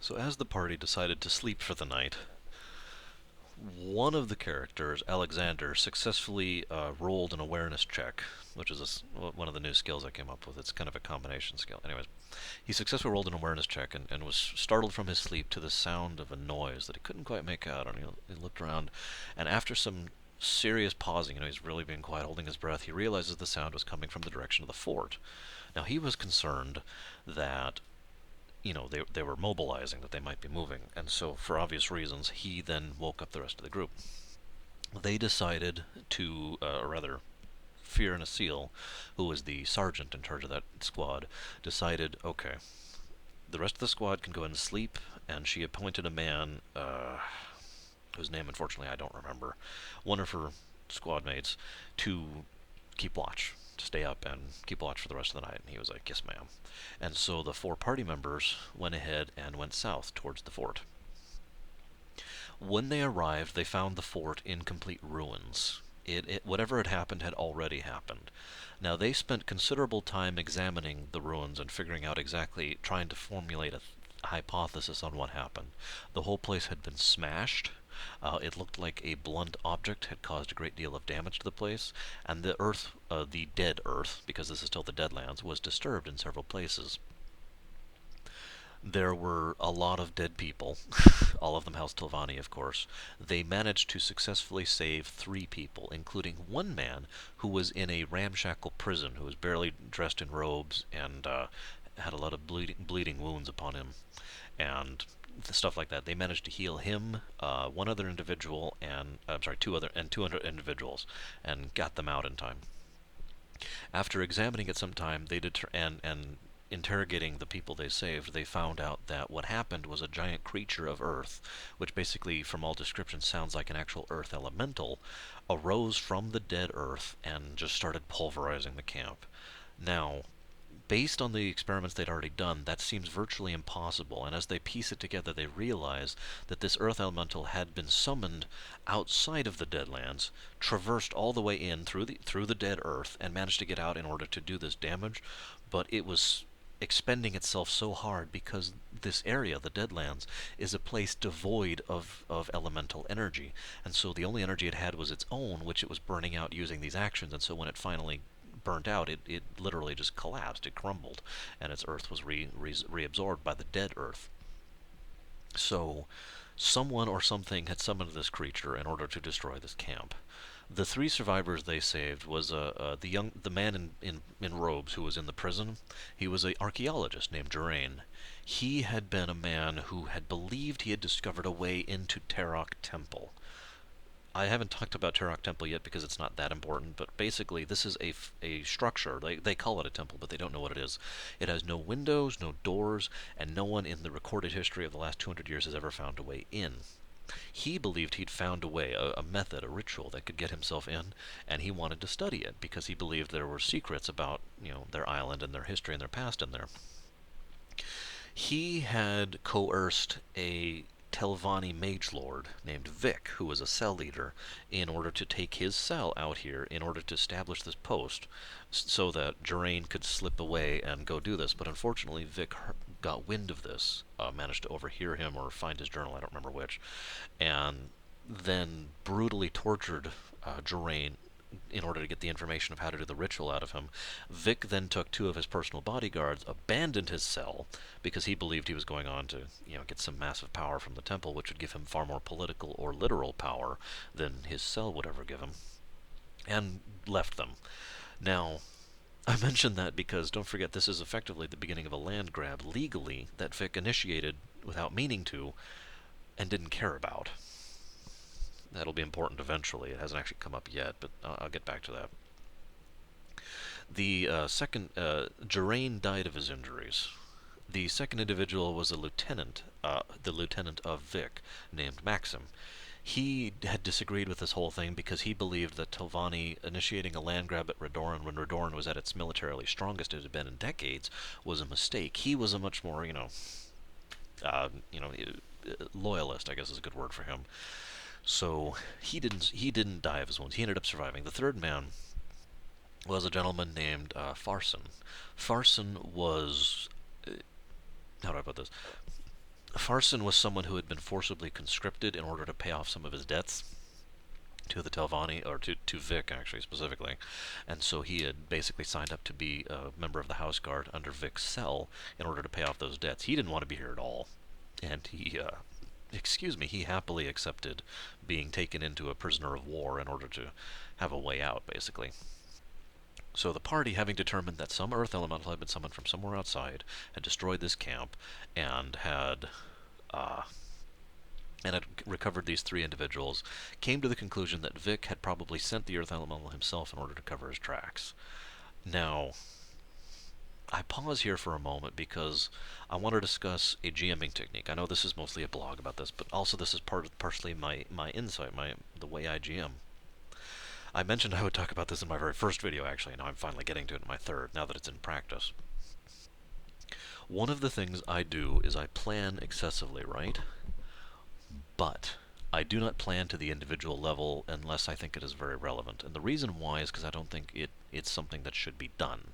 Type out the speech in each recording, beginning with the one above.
So as the party decided to sleep for the night, one of the characters, Alexander, successfully rolled an awareness check, which is one of the new skills I came up with. It's kind of a combination skill. Anyways, he successfully rolled an awareness check and was startled from his sleep to the sound of a noise that he couldn't quite make out. And he looked around, and after some serious pausing, he's really being quiet, holding his breath, he realizes the sound was coming from the direction of the fort. Now, he was concerned that they were mobilizing, that they might be moving, and so for obvious reasons, he then woke up the rest of the group. They decided to, or rather, Fear and Seal, who was the sergeant in charge of that squad, decided, okay, the rest of the squad can go ahead and sleep, and she appointed a man, whose name unfortunately I don't remember, one of her squad mates, to keep watch, to stay up and keep watch for the rest of the night. And he was like, yes, ma'am. And so the four party members went ahead and went south towards the fort. When they arrived, they found the fort in complete ruins. Whatever had already happened. Now, they spent considerable time examining the ruins and figuring out exactly, trying to formulate a hypothesis on what happened. The whole place had been smashed. It looked like a blunt object had caused a great deal of damage to the place, and the earth, the dead earth, because this is still the Deadlands, was disturbed in several places. There were a lot of dead people, all of them House Tilvani, of course. They managed to successfully save 3 people, including one man who was in a ramshackle prison, who was barely dressed in robes and had a lot of bleeding wounds upon him, and stuff like that. They managed to heal him, one other individual, and I'm sorry, two other individuals, and got them out in time. After examining it some time, and interrogating the people they saved, they found out that what happened was a giant creature of Earth, which basically, from all descriptions, sounds like an actual Earth elemental, arose from the dead Earth and just started pulverizing the camp. Now, based on the experiments they'd already done, that seems virtually impossible, and as they piece it together, they realize that this Earth Elemental had been summoned outside of the Deadlands, traversed all the way in through the dead Earth, and managed to get out in order to do this damage, but it was expending itself so hard because this area, the Deadlands, is a place devoid of elemental energy, and so the only energy it had was its own, which it was burning out using these actions, and so when it finally burnt out, it literally just collapsed, it crumbled, and its earth was reabsorbed by the dead earth. So, someone or something had summoned this creature in order to destroy this camp. The 3 survivors they saved was the man in robes who was in the prison. He was an archaeologist named Jerain. He had been a man who had believed he had discovered a way into Terok Temple. I haven't talked about Terok Temple yet because it's not that important, but basically this is a structure. They call it a temple, but they don't know what it is. It has no windows, no doors, and no one in the recorded history of the last 200 years has ever found a way in. He believed he'd found a way, a method, a ritual that could get himself in, and he wanted to study it because he believed there were secrets about, their island and their history and their past in there. He had coerced a Telvanni mage lord named Vic, who was a cell leader, in order to take his cell out here in order to establish this post so that Jerain could slip away and go do this. But unfortunately, Vic got wind of this, managed to overhear him or find his journal, I don't remember which, and then brutally tortured Jerain in order to get the information of how to do the ritual out of him. Vic then took 2 of his personal bodyguards, abandoned his cell because he believed he was going on to, get some massive power from the temple, which would give him far more political or literal power than his cell would ever give him, and left them. Now, I mention that because don't forget this is effectively the beginning of a land grab legally that Vic initiated without meaning to and didn't care about. That'll be important eventually. It hasn't actually come up yet, but I'll get back to that. The second, Gerain died of his injuries. The second individual was a lieutenant, the lieutenant of Vic, named Maxim. He had disagreed with this whole thing because he believed that Telvanni initiating a land grab at Redoran when Redoran was at its militarily strongest it had been in decades was a mistake. He was a much more, uh, you know, loyalist, I guess is a good word for him. So he didn't die of his wounds. He ended up surviving. The third man was a gentleman named Farson. Farson was how do I put this? Farson was someone who had been forcibly conscripted in order to pay off some of his debts to the Telvanni, or to Vic actually specifically, and so he had basically signed up to be a member of the House Guard under Vic's cell in order to pay off those debts. He didn't want to be here at all, and he happily accepted being taken into a prisoner of war in order to have a way out, basically. So the party, having determined that some Earth elemental had been summoned from somewhere outside, had destroyed this camp, and had uh, recovered these three individuals, came to the conclusion that Vic had probably sent the Earth Elemental himself in order to cover his tracks. Now, I pause here for a moment because I want to discuss a GMing technique. I know this is mostly a blog about this, but also this is partially my insight, the way I GM. I mentioned I would talk about this in my very first video, actually. Now I'm finally getting to it in my third, now that it's in practice. One of the things I do is I plan excessively, right? But I do not plan to the individual level unless I think it is very relevant. And the reason why is because I don't think it's something that should be done.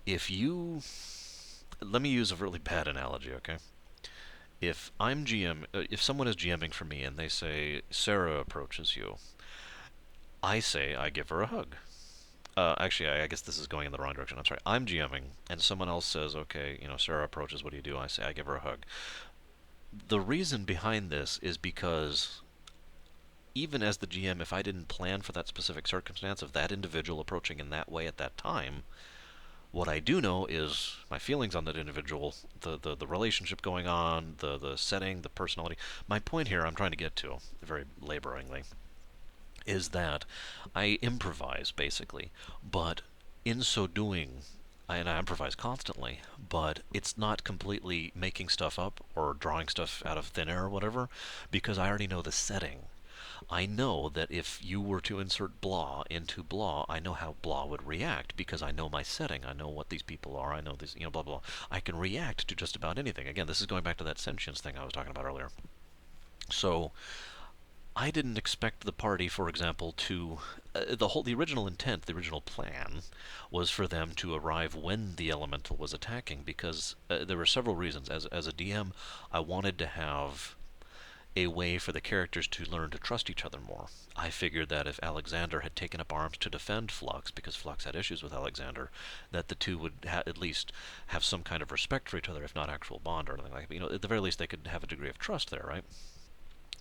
If you... Let me use a really bad analogy, okay? If someone is GMing for me and they say, Sarah approaches you, I say I give her a hug. Actually, I guess this is going in the wrong direction. I'm sorry. I'm GMing, and someone else says, okay, Sarah approaches, what do you do? I say I give her a hug. The reason behind this is because even as the GM, if I didn't plan for that specific circumstance of that individual approaching in that way at that time, what I do know is my feelings on that individual, the relationship going on, the setting, the personality. My point here I'm trying to get to, very laboringly, is that I improvise, basically, but in so doing, and I improvise constantly, but it's not completely making stuff up or drawing stuff out of thin air or whatever, because I already know the setting. I know that if you were to insert blah into blah, I know how blah would react because I know my setting. I know what these people are. I know this, blah, blah. I can react to just about anything. Again, this is going back to that sentience thing I was talking about earlier. So, I didn't expect the party, for example, to the original intent, the original plan, was for them to arrive when the elemental was attacking, because there were several reasons. As a DM, I wanted to have a way for the characters to learn to trust each other more. I figured that if Alexander had taken up arms to defend Flux, because Flux had issues with Alexander, that the two would at least have some kind of respect for each other, if not actual bond or anything like that. At the very least, they could have a degree of trust there, right?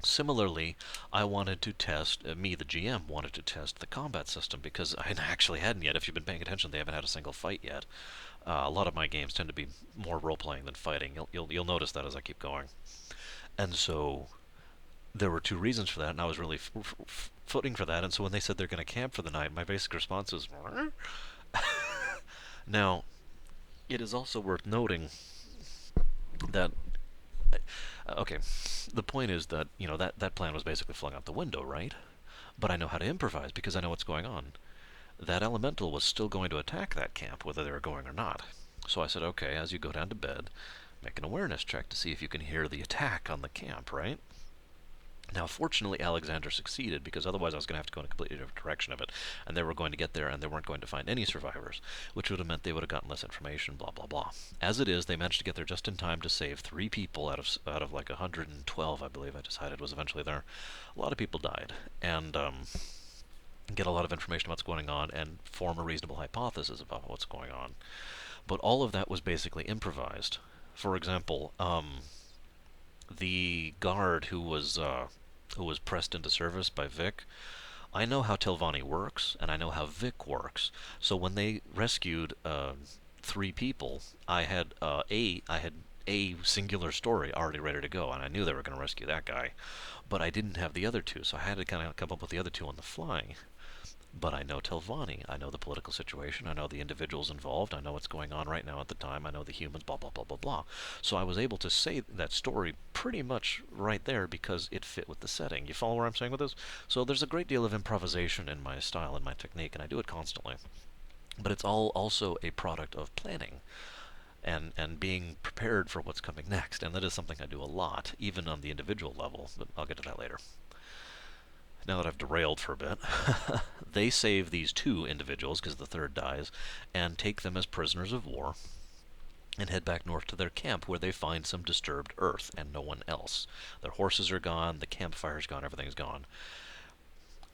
Similarly, I wanted to test, me, the GM, wanted to test the combat system because I actually hadn't yet. If you've been paying attention, they haven't had a single fight yet. A lot of my games tend to be more role-playing than fighting. You'll notice that as I keep going. And so there were two reasons for that, and I was really footing for that. And so when they said they're going to camp for the night, my basic response was, now, it is also worth noting that okay, the point is that that plan was basically flung out the window, right? But I know how to improvise because I know what's going on. That elemental was still going to attack that camp, whether they were going or not. So I said, okay, as you go down to bed, make an awareness check to see if you can hear the attack on the camp, right? Now, fortunately, Alexander succeeded, because otherwise I was going to have to go in a completely different direction of it, and they were going to get there, and they weren't going to find any survivors, which would have meant they would have gotten less information, blah, blah, blah. As it is, they managed to get there just in time to save 3 people out of like 112, I believe I decided was eventually there. A lot of people died, and get a lot of information about what's going on, and form a reasonable hypothesis about what's going on. But all of that was basically improvised. For example, the guard who was pressed into service by Vic, I know how Telvanni works, and I know how Vic works. So when they rescued 3 people, I had a singular story already ready to go, and I knew they were going to rescue that guy, but I didn't have the other 2, so I had to kind of come up with the other 2 on the fly. But I know Telvanni. I know the political situation. I know the individuals involved. I know what's going on right now at the time. I know the humans, blah, blah, blah, blah, blah. So I was able to say that story pretty much right there because it fit with the setting. You follow where I'm saying with this? So there's a great deal of improvisation in my style and my technique, and I do it constantly. But it's all also a product of planning and being prepared for what's coming next. And that is something I do a lot, even on the individual level. But I'll get to that later. Now that I've derailed for a bit, they save these 2 individuals, because the third dies, and take them as prisoners of war. and head back north to their camp where they find some disturbed earth and no one else. Their horses are gone, the campfire's gone, everything's gone.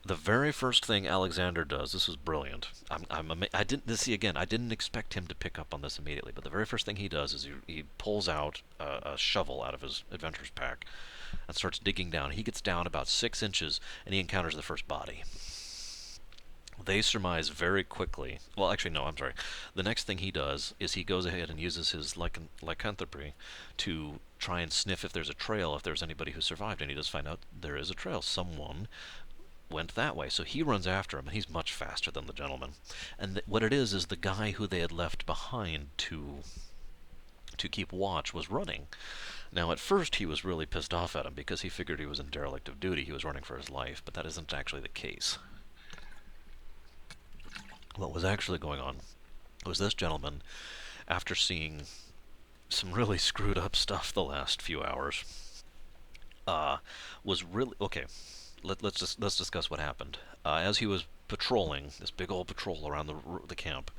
The very first thing Alexander does, this is brilliant. I didn't see again. I didn't expect him to pick up on this immediately, but the very first thing he does is he pulls out a shovel out of his adventurer's pack and starts digging down. He gets down about 6 inches and he encounters the first body. They surmise very quickly. Well, actually, no, I'm sorry. The next thing he does is he goes ahead and uses his lycanthropy to try and sniff if there's a trail, if there's anybody who survived, and he does find out there is a trail. Someone went that way. So he runs after him, and he's much faster than the gentleman. And what it is the guy who they had left behind to keep watch was running. Now, at first, he was really pissed off at him because he figured he was in derelict of duty. He was running for his life, but that isn't actually the case. What was actually going on was this gentleman, after seeing some really screwed up stuff the last few hours, was really okay. Let's discuss what happened. As he was patrolling this big old patrol around the camp,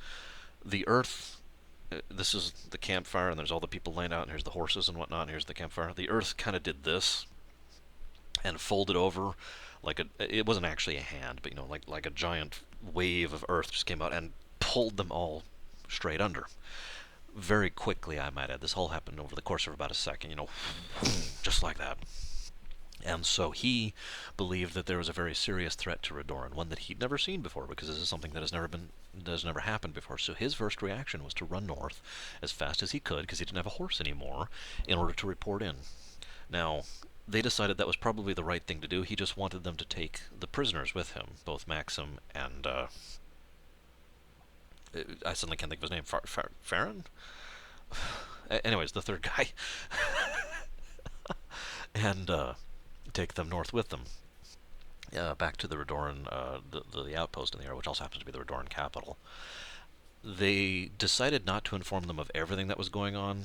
the earth. This is the campfire, and there's all the people laying out, and here's the horses and whatnot, and here's the campfire. The earth kind of did this and folded over like a. It wasn't actually a hand, but like a giant wave of earth just came out and pulled them all straight under. Very quickly, I might add. This all happened over the course of about a second, just like that. And so he believed that there was a very serious threat to Redoran, one that he'd never seen before, because this is something that has never happened before. So his first reaction was to run north as fast as he could, because he didn't have a horse anymore, in order to report in. Now, they decided that was probably the right thing to do. He just wanted them to take the prisoners with him, both Maxim and I suddenly can't think of his name. Farron? Anyways, the third guy. And take them north with them. Back to the Redoran, the outpost in the area, which also happens to be the Redoran capital. They decided not to inform them of everything that was going on,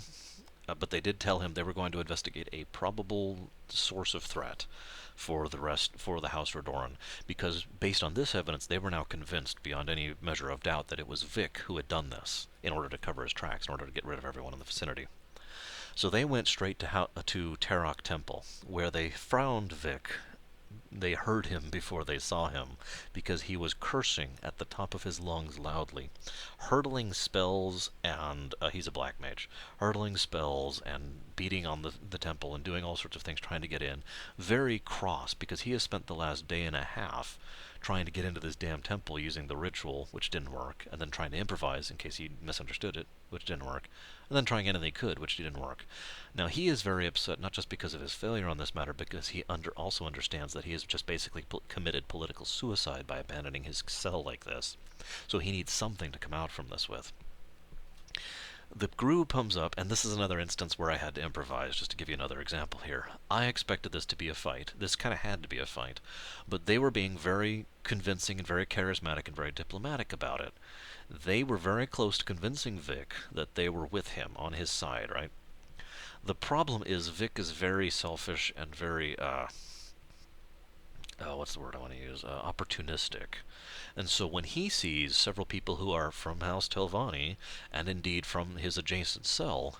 but they did tell him they were going to investigate a probable source of threat for the House Redoran, because based on this evidence, they were now convinced beyond any measure of doubt that it was Vic who had done this in order to cover his tracks, in order to get rid of everyone in the vicinity. So they went straight to Terok Temple, where they found Vic. They heard him before they saw him, because he was cursing at the top of his lungs loudly, hurtling spells, and he's a black mage, hurtling spells and beating on the temple and doing all sorts of things trying to get in. Very cross, because he has spent the last day and a half trying to get into this damn temple using the ritual, which didn't work, and then trying to improvise in case he misunderstood it, which didn't work, and then trying anything he could, which didn't work. Now, he is very upset, not just because of his failure on this matter, because he also understands that he has just basically committed political suicide by abandoning his cell like this. So he needs something to come out from this with. The group comes up, and this is another instance where I had to improvise, just to give you another example here. I expected this to be a fight. This kind of had to be a fight. But they were being very convincing and very charismatic and very diplomatic about it. They were very close to convincing Vic that they were with him, on his side, right? The problem is Vic is very selfish and very, what's the word I want to use? Opportunistic. And so when he sees several people who are from House Telvanni, and indeed from his adjacent cell,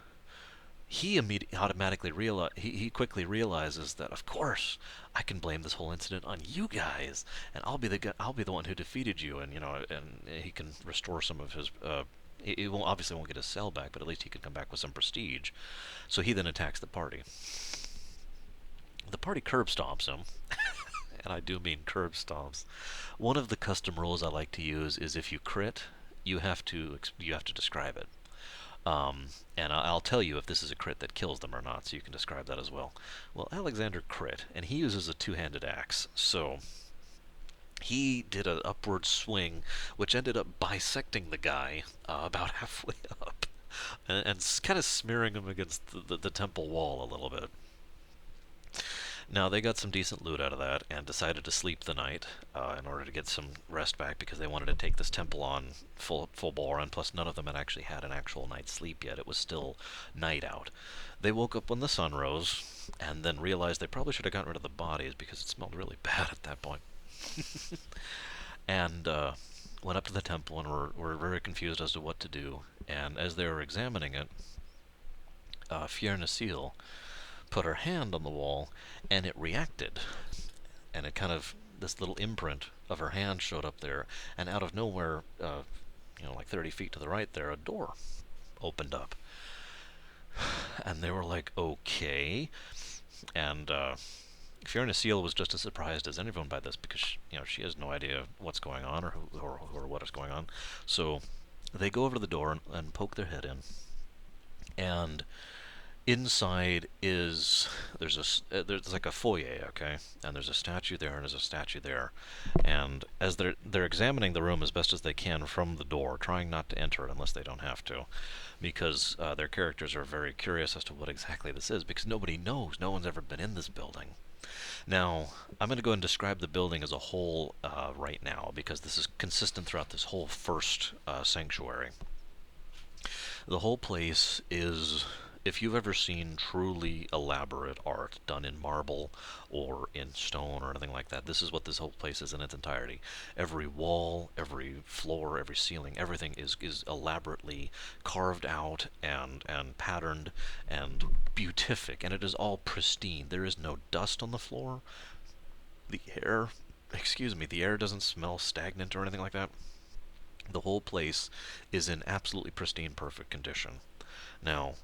he he quickly realizes that, of course, I can blame this whole incident on you guys, and I'll be the one who defeated you, and he can restore some of his. He obviously won't get his cell back, but at least he can come back with some prestige. So he then attacks the party. The party curb stomps him. And I do mean curb stomps. One of the custom rules I like to use is if you crit, you have to describe it. And I'll tell you if this is a crit that kills them or not, so you can describe that as well. Well, Alexander crit, and he uses a two-handed axe, so he did an upward swing, which ended up bisecting the guy about halfway up, and kind of smearing him against the temple wall a little bit. Now, they got some decent loot out of that and decided to sleep the night in order to get some rest back, because they wanted to take this temple on full bore, and plus none of them had actually had an actual night's sleep yet. It was still night out. They woke up when the sun rose and then realized they probably should have gotten rid of the bodies because it smelled really bad at that point. And went up to the temple and were very confused as to what to do. And as they were examining it, Fiona Seal put her hand on the wall, and it reacted, and it kind of this little imprint of her hand showed up there, and out of nowhere, like 30 feet to the right there, a door opened up, and they were like, okay, and Fiona Seal was just as surprised as anyone by this because she has no idea what's going on or what is going on. So they go over to the door and poke their head in, and inside is there's like a foyer, okay, and there's a statue there and there's a statue there, and as they're examining the room as best as they can from the door, trying not to enter it unless they don't have to, because their characters are very curious as to what exactly this is, because nobody knows. No one's ever been in this building. Now, I'm going to go and describe the building as a whole right now, because this is consistent throughout this whole first sanctuary. The whole place is, if you've ever seen truly elaborate art done in marble or in stone or anything like that, this is what this whole place is in its entirety. Every wall, every floor, every ceiling, everything is elaborately carved out and patterned and beatific, and it is all pristine. There is no dust on the floor. The air, the air doesn't smell stagnant or anything like that. The whole place is in absolutely pristine, perfect condition. Now,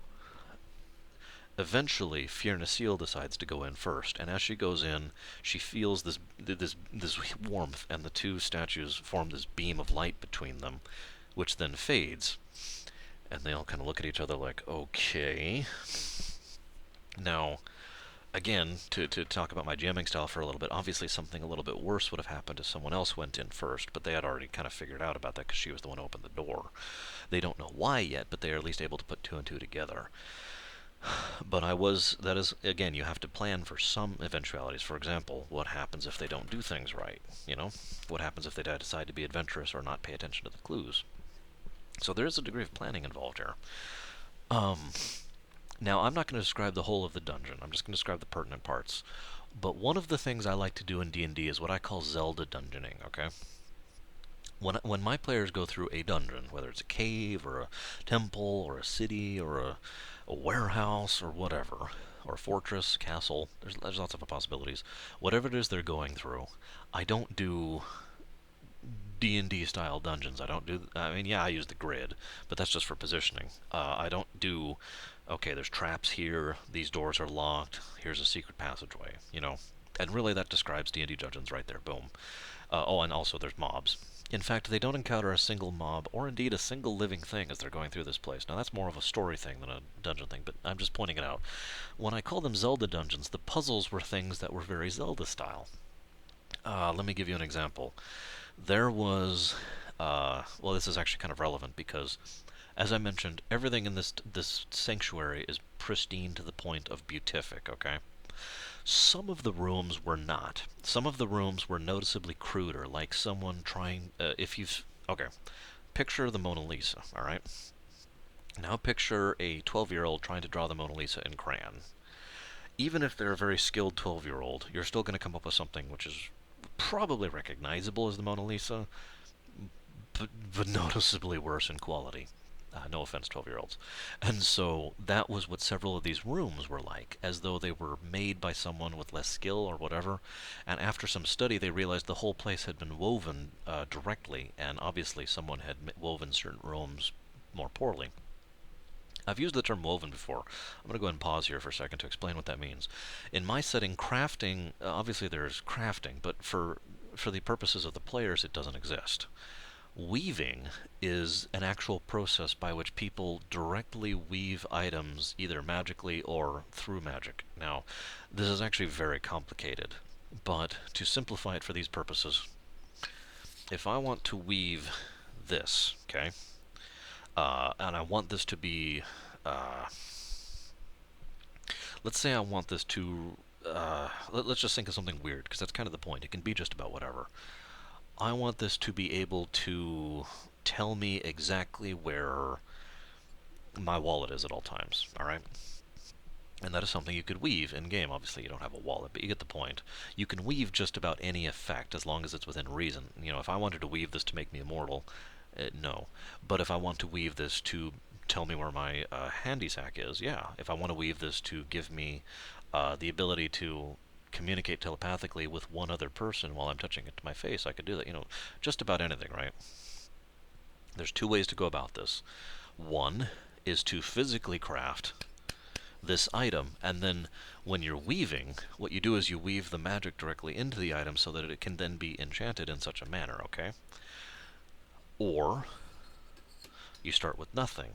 eventually, Fiona Seal decides to go in first, and as she goes in, she feels this warmth, and the two statues form this beam of light between them, which then fades, and they all kind of look at each other like, okay. Now, again, to talk about my jamming style for a little bit, obviously something a little bit worse would have happened if someone else went in first, but they had already kind of figured out about that because she was the one who opened the door. They don't know why yet, but they are at least able to put two and two together. But that is, again, you have to plan for some eventualities. For example, what happens if they don't do things right? What happens if they decide to be adventurous or not pay attention to the clues? So there is a degree of planning involved here. Now, I'm not going to describe the whole of the dungeon. I'm just going to describe the pertinent parts. But one of the things I like to do in D&D is what I call Zelda dungeoning, okay? When my players go through a dungeon, whether it's a cave or a temple or a city or a warehouse or whatever, or a fortress, castle, there's lots of possibilities. Whatever it is they're going through, I don't do D&D style dungeons. I use the grid, but that's just for positioning. I don't do, okay, there's traps here, these doors are locked, here's a secret passageway, and really that describes D&D dungeons right there, boom. And also there's mobs. In fact, they don't encounter a single mob, or indeed a single living thing as they're going through this place. Now, that's more of a story thing than a dungeon thing, but I'm just pointing it out. When I call them Zelda dungeons, the puzzles were things that were very Zelda style. Let me give you an example. There was, this is actually kind of relevant because, as I mentioned, everything in this sanctuary is pristine to the point of beatific, okay? Some of the rooms were not. Some of the rooms were noticeably cruder, like someone trying, picture the Mona Lisa, alright? Now picture a 12-year-old trying to draw the Mona Lisa in crayon. Even if they're a very skilled 12-year-old, you're still going to come up with something which is probably recognizable as the Mona Lisa, but noticeably worse in quality. No offense, 12-year-olds. And so that was what several of these rooms were like, as though they were made by someone with less skill or whatever. And after some study, they realized the whole place had been woven directly, and obviously someone had woven certain rooms more poorly. I've used the term woven before. I'm going to go ahead and pause here for a second to explain what that means. In my setting, crafting, obviously there's crafting, but for the purposes of the players, it doesn't exist. Weaving is an actual process by which people directly weave items either magically or through magic. Now, this is actually very complicated, but to simplify it for these purposes, if I want to weave this, okay, and I want this to be, let's say I want this to, let's just think of something weird, because that's kind of the point. It can be just about whatever. I want this to be able to tell me exactly where my wallet is at all times, alright? And that is something you could weave in-game. Obviously, you don't have a wallet, but you get the point. You can weave just about any effect as long as it's within reason. If I wanted to weave this to make me immortal, no. But if I want to weave this to tell me where my handy sack is. Yeah, if I want to weave this to give me the ability to communicate telepathically with one other person while I'm touching it to my face, I could do that. Just about anything, right? There's two ways to go about this. One is to physically craft this item, and then when you're weaving, what you do is you weave the magic directly into the item so that it can then be enchanted in such a manner, okay? Or you start with nothing,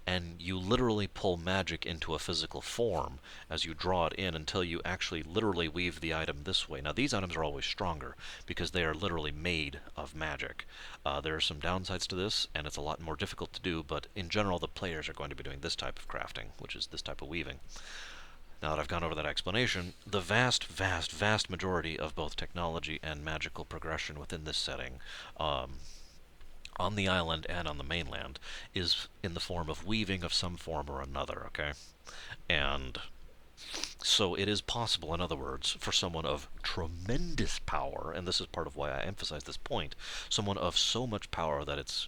and you literally pull magic into a physical form as you draw it in until you actually literally weave the item this way. Now, these items are always stronger because they are literally made of magic. There are some downsides to this, and it's a lot more difficult to do, but in general, the players are going to be doing this type of crafting, which is this type of weaving. Now that I've gone over that explanation, the vast, vast, vast majority of both technology and magical progression within this setting, on the island and on the mainland, is in the form of weaving of some form or another, okay? And so it is possible, in other words, for someone of tremendous power, and this is part of why I emphasize this point, someone of so much power that it's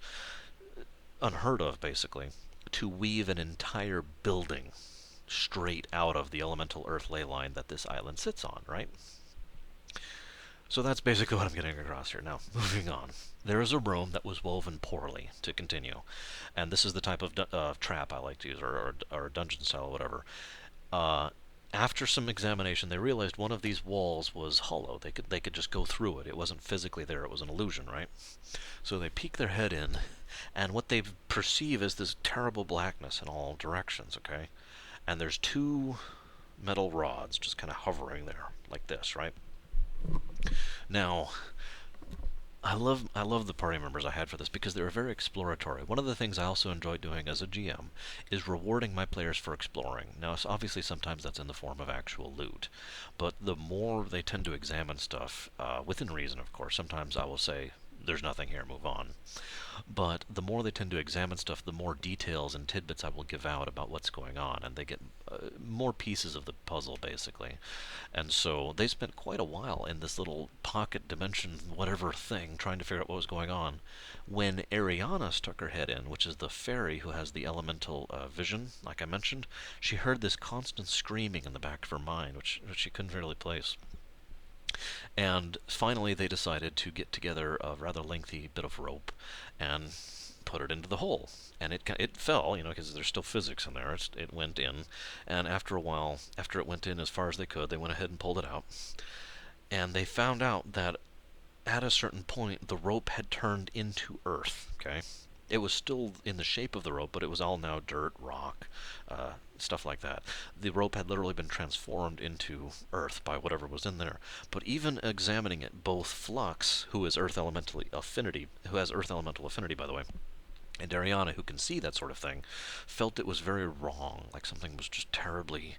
unheard of, basically, to weave an entire building straight out of the elemental earth ley line that this island sits on, right? So that's basically what I'm getting across here. Now, moving on. There is a room that was woven poorly, to continue. And this is the type of trap I like to use, or dungeon style, or whatever. Uh, After some examination, they realized one of these walls was hollow. They could just go through it. It wasn't physically there. It was an illusion, right? So they peek their head in, and what they perceive is this terrible blackness in all directions, okay? And there's two metal rods just kind of hovering there, like this, right? Now, I love the party members I had for this because they were very exploratory. One of the things I also enjoy doing as a GM is rewarding my players for exploring. Now, obviously sometimes that's in the form of actual loot, but the more they tend to examine stuff, within reason, of course, sometimes I will say, there's nothing here, move on. But the more they tend to examine stuff, the more details and tidbits I will give out about what's going on, and they get more pieces of the puzzle, basically. And so they spent quite a while in this little pocket dimension whatever thing trying to figure out what was going on. When Ariana stuck her head in, which is the fairy who has the elemental vision, like I mentioned, she heard this constant screaming in the back of her mind, which she couldn't really place. And finally, they decided to get together a rather lengthy bit of rope and put it into the hole. And it fell, because there's still physics in there. It went in, and after a while, after it went in as far as they could, they went ahead and pulled it out. And they found out that at a certain point, the rope had turned into earth. Okay, it was still in the shape of the rope, but it was all now dirt, rock, stuff like that. The rope had literally been transformed into earth by whatever was in there. But even examining it, both Flux, who has earth elemental affinity, by the way, and Ariana, who can see that sort of thing, felt it was very wrong, like something was just terribly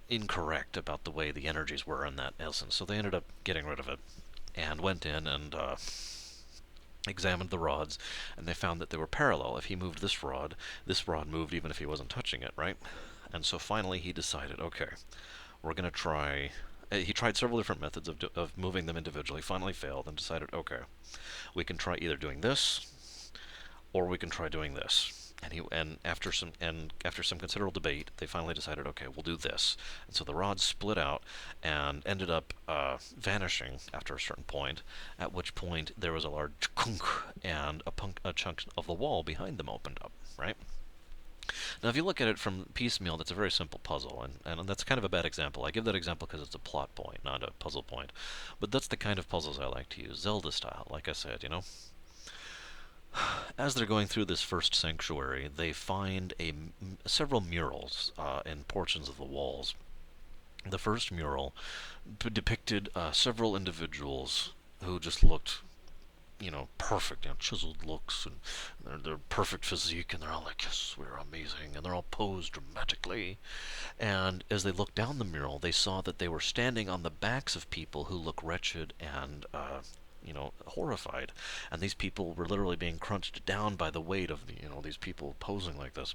incorrect about the way the energies were in that essence. So they ended up getting rid of it and went in and examined the rods, and they found that they were parallel. If he moved this rod moved even if he wasn't touching it, right? And so finally he decided, okay, we're going to try... He tried several different methods of moving them individually, finally failed, and decided, okay, we can try either doing this, or we can try doing this. And after some considerable debate, they finally decided, okay, we'll do this. And so the rods split out and ended up vanishing after a certain point. At which point there was a large kunk, and a chunk of the wall behind them opened up. Right. Now, if you look at it from piecemeal, that's a very simple puzzle, and that's kind of a bad example. I give that example because it's a plot point, not a puzzle point. But that's the kind of puzzles I like to use, Zelda style, like I said, As they're going through this first sanctuary, they find several murals in portions of the walls. The first mural depicted several individuals who just looked, perfect, chiseled looks, and their perfect physique, and they're all like, yes, we're amazing, and they're all posed dramatically. And as they looked down the mural, they saw that they were standing on the backs of people who look wretched and horrified. And these people were literally being crunched down by the weight of these people posing like this.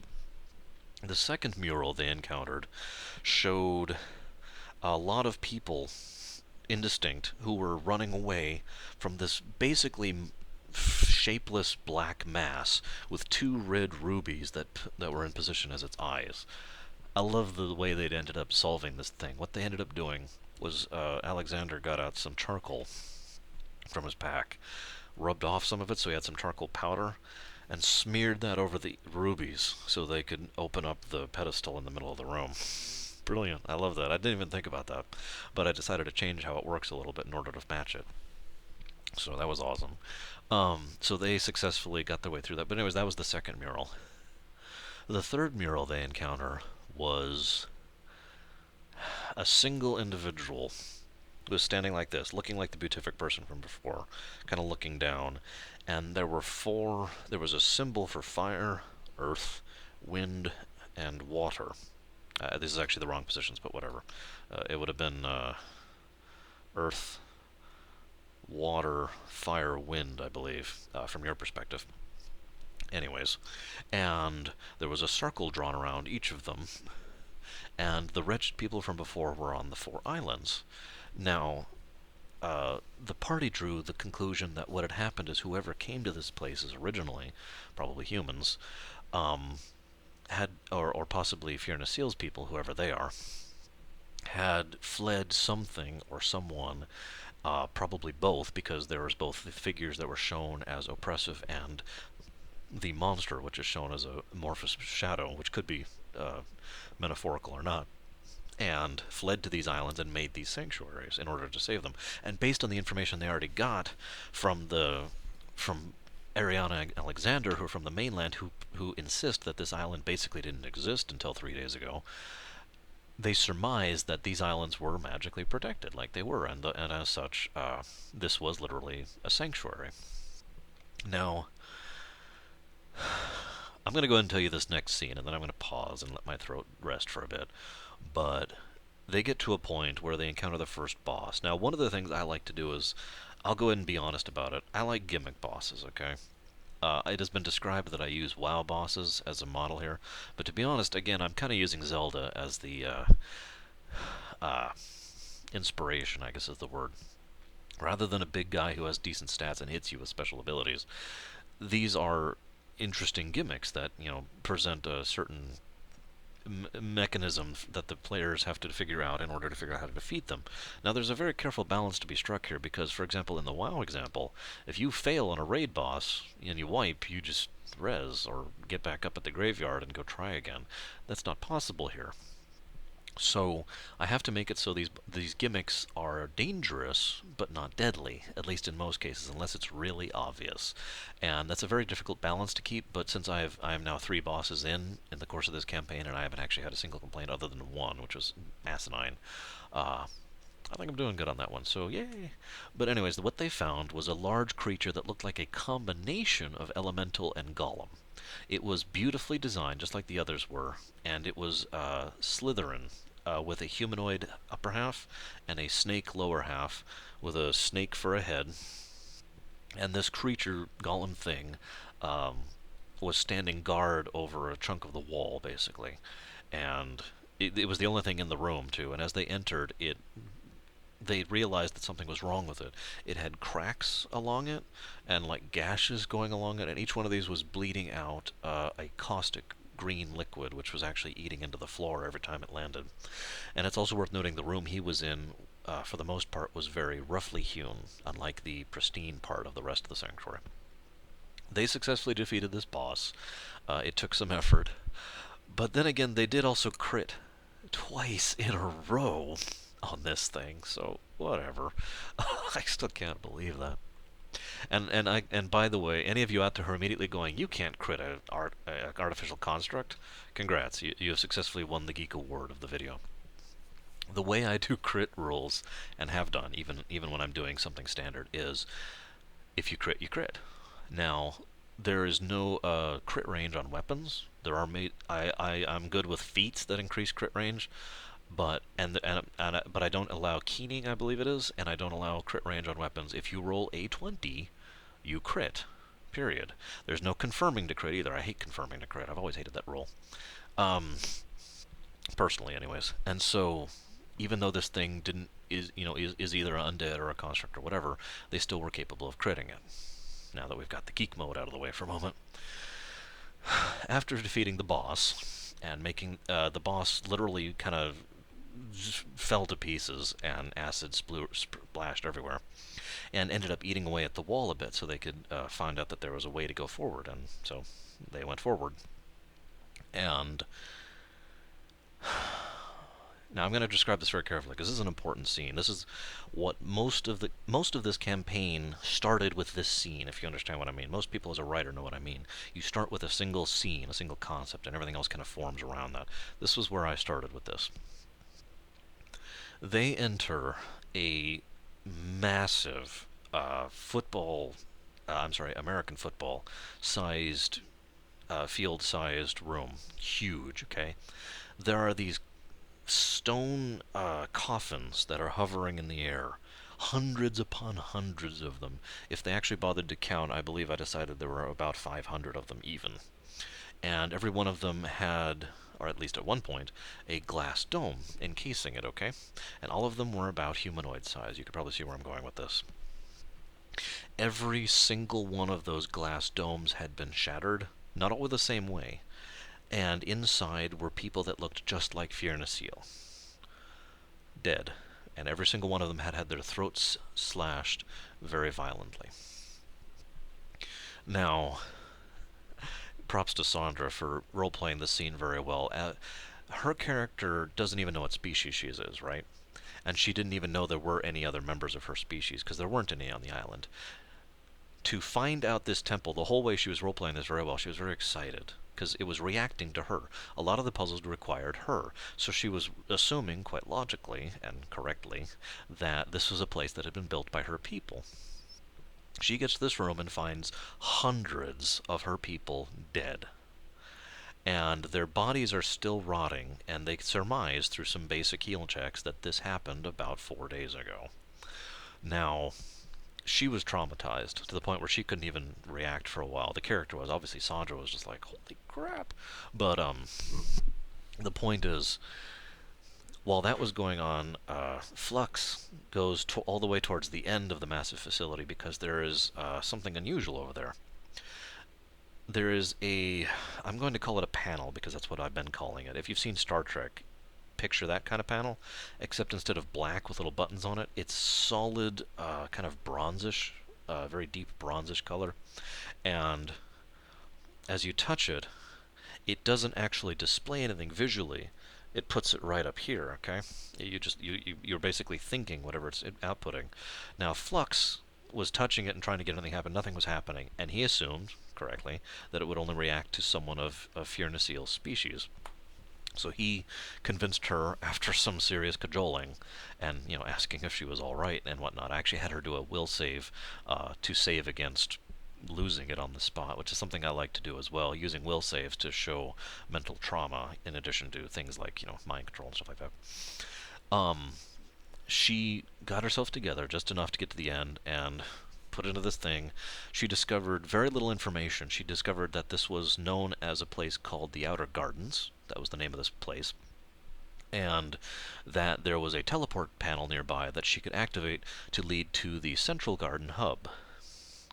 The second mural they encountered showed a lot of people, indistinct, who were running away from this basically shapeless black mass with two red rubies that were in position as its eyes. I love the way they'd ended up solving this thing. What they ended up doing was Alexander got out some charcoal from his pack, rubbed off some of it so he had some charcoal powder, and smeared that over the rubies so they could open up the pedestal in the middle of the room. Brilliant. I love that. I didn't even think about that, but I decided to change how it works a little bit in order to match it. So that was awesome. So they successfully got their way through that. But anyways, that was the second mural. The third mural they encounter was a single individual who was standing like this, looking like the beatific person from before, kind of looking down. And there was a symbol for fire, earth, wind, and water. This is actually the wrong positions, but whatever. It would have been earth, water, fire, wind, I believe, from your perspective. Anyways, and there was a circle drawn around each of them, and the wretched people from before were on the four islands. Now, the party drew the conclusion that what had happened is whoever came to this place is originally, probably humans, had, or possibly Fiona Seal's people, whoever they are, had fled something or someone, probably both, because there was both the figures that were shown as oppressive and the monster, which is shown as a amorphous shadow, which could be metaphorical or not, and fled to these islands and made these sanctuaries in order to save them. And based on the information they already got from Ariana and Alexander, who are from the mainland, who insist that this island basically didn't exist until 3 days ago, they surmised that these islands were magically protected, like they were, and as such, this was literally a sanctuary. Now, I'm going to go ahead and tell you this next scene, and then I'm going to pause and let my throat rest for a bit. But they get to a point where they encounter the first boss. Now, one of the things I like to do is, I'll go ahead and be honest about it, I like gimmick bosses, okay? It has been described that I use WoW bosses as a model here, but to be honest, again, I'm kind of using Zelda as the inspiration, I guess is the word. Rather than a big guy who has decent stats and hits you with special abilities, these are interesting gimmicks that present a certain mechanism that the players have to figure out in order to figure out how to defeat them. Now, there's a very careful balance to be struck here because, for example, in the WoW example, if you fail on a raid boss and you wipe, you just res or get back up at the graveyard and go try again. That's not possible here. So I have to make it so these gimmicks are dangerous but not deadly, at least in most cases, unless it's really obvious. And that's a very difficult balance to keep, but since I'm now 3 bosses in the course of this campaign, and I haven't actually had a single complaint other than one, which was asinine, I think I'm doing good on that one, so yay! But anyways, what they found was a large creature that looked like a combination of elemental and golem. It was beautifully designed, just like the others were, and it was Slytherin, with a humanoid upper half and a snake lower half, with a snake for a head. And this creature, golem thing, was standing guard over a chunk of the wall, basically. And it was the only thing in the room, too. And as they entered, they realized that something was wrong with it. It had cracks along it and like gashes going along it, and each one of these was bleeding out a caustic green liquid, which was actually eating into the floor every time it landed. And it's also worth noting the room he was in, for the most part, was very roughly hewn, unlike the pristine part of the rest of the sanctuary. They successfully defeated this boss. It took some effort. But then again, they did also crit twice in a row on this thing, so whatever. I still can't believe that. And by the way, any of you out there who are immediately going, you can't crit a artificial construct, congrats, you have successfully won the Geek Award of the video. The way I do crit rules, and have done, even when I'm doing something standard, is if you crit, you crit. Now, there is no crit range on weapons. There are I'm good with feats that increase crit range, but but I don't allow keening, I believe it is, and I don't allow crit range on weapons. If you roll a 20, you crit. Period. There's no confirming to crit either. I hate confirming to crit. I've always hated that rule. Personally, anyways. And so, even though this thing is either undead or a construct or whatever, they still were capable of critting it. now that we've got the geek mode out of the way for a moment. After defeating the boss and making the boss literally kind of fell to pieces and acid splashed everywhere, and ended up eating away at the wall a bit so they could find out that there was a way to go forward, and so they went forward. And now I'm going to describe this very carefully because this is an important scene. This is what most of this campaign started with. This scene, if you understand what I mean. Most people as a writer know what I mean. You start with a single scene, a single concept, and everything else kind of forms around that. This was where I started with this. They enter a massive American football sized, field-sized room. Huge, okay? There are these stone coffins that are hovering in the air. Hundreds upon hundreds of them. If they actually bothered to count, I believe I decided there were about 500 of them even. And every one of them had, or at least at one point, a glass dome encasing it, okay? And all of them were about humanoid size. You could probably see where I'm going with this. Every single one of those glass domes had been shattered, not all the same way. And inside were people that looked just like Fiona Seal. Dead. And every single one of them had had their throats slashed very violently. Now, props to Sandra for role-playing this scene very well. Her character doesn't even know what species she is, right? And she didn't even know there were any other members of her species, because there weren't any on the island. To find out this temple, the whole way she was role-playing this very well, she was very excited, because it was reacting to her. A lot of the puzzles required her, so she was assuming, quite logically and correctly, that this was a place that had been built by her people. She gets to this room and finds hundreds of her people dead. And their bodies are still rotting, and they surmise through some basic heal checks that this happened about 4 days ago. Now, she was traumatized to the point where she couldn't even react for a while. The character was. Obviously, Sandra was just like, holy crap. But, the point is, while that was going on, Flux goes all the way towards the end of the massive facility because there is something unusual over there. There is I'm going to call it a panel because that's what I've been calling it. If you've seen Star Trek, picture that kind of panel, except instead of black with little buttons on it, it's solid, kind of bronzish, very deep bronzish color. And as you touch it, it doesn't actually display anything visually. It puts it right up here, okay? You're basically thinking whatever it's outputting. Now, Flux was touching it and trying to get anything to happen. Nothing was happening. And he assumed, correctly, that it would only react to someone of Fiona Seal's species. So he convinced her, after some serious cajoling, and asking if she was all right and whatnot. I actually had her do a will save to save against losing it on the spot, which is something I like to do as well, using will saves to show mental trauma in addition to things like mind control and stuff like that. She got herself together just enough to get to the end and put into this thing. She discovered very little information. She discovered that this was known as a place called the Outer Gardens. That was the name of this place. And that there was a teleport panel nearby that she could activate to lead to the Central Garden Hub,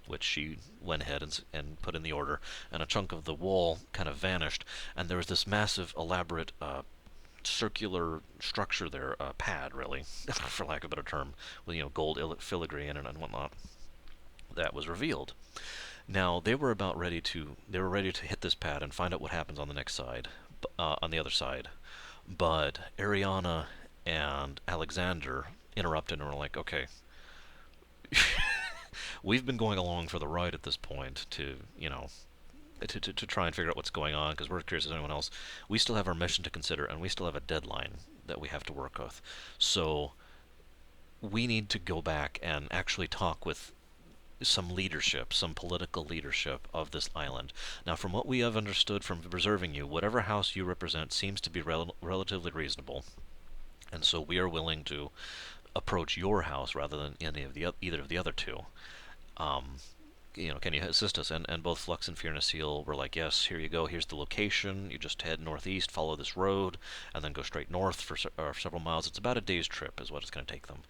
which she went ahead and put in the order, and a chunk of the wall kind of vanished, and there was this massive, elaborate, circular structure there, pad, really, for lack of a better term, with, gold filigree in it and whatnot, that was revealed. Now, they were ready to hit this pad and find out what happens on the next side, on the other side, but Ariana and Alexander interrupted and were like, okay, we've been going along for the ride at this point to try and figure out what's going on because we're curious as anyone else. We still have our mission to consider, and we still have a deadline that we have to work with. So we need to go back and actually talk with some leadership, some political leadership of this island. Now, from what we have understood from preserving you, whatever house you represent seems to be relatively reasonable, and so we are willing to approach your house rather than either of the other two. Can you assist us? And both Flux and Fiona Seal were like, yes, here you go, here's the location, you just head northeast, follow this road, and then go straight north for several miles. It's about a day's trip is what it's going to take them.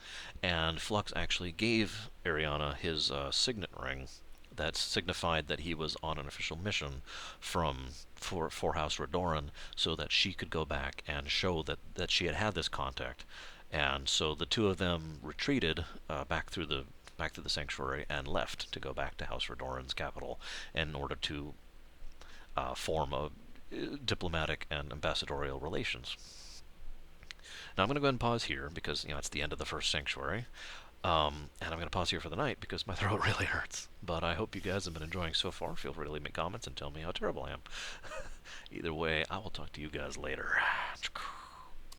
And Flux actually gave Ariana his signet ring that signified that he was on an official mission for House Redoran, so that she could go back and show that she had had this contact. And so the two of them retreated back through the sanctuary and left to go back to House Redoran's capital in order to form diplomatic and ambassadorial relations. Now I'm going to go ahead and pause here because it's the end of the first sanctuary. And I'm going to pause here for the night because my throat really hurts. But I hope you guys have been enjoying so far. Feel free to leave me comments and tell me how terrible I am. Either way, I will talk to you guys later.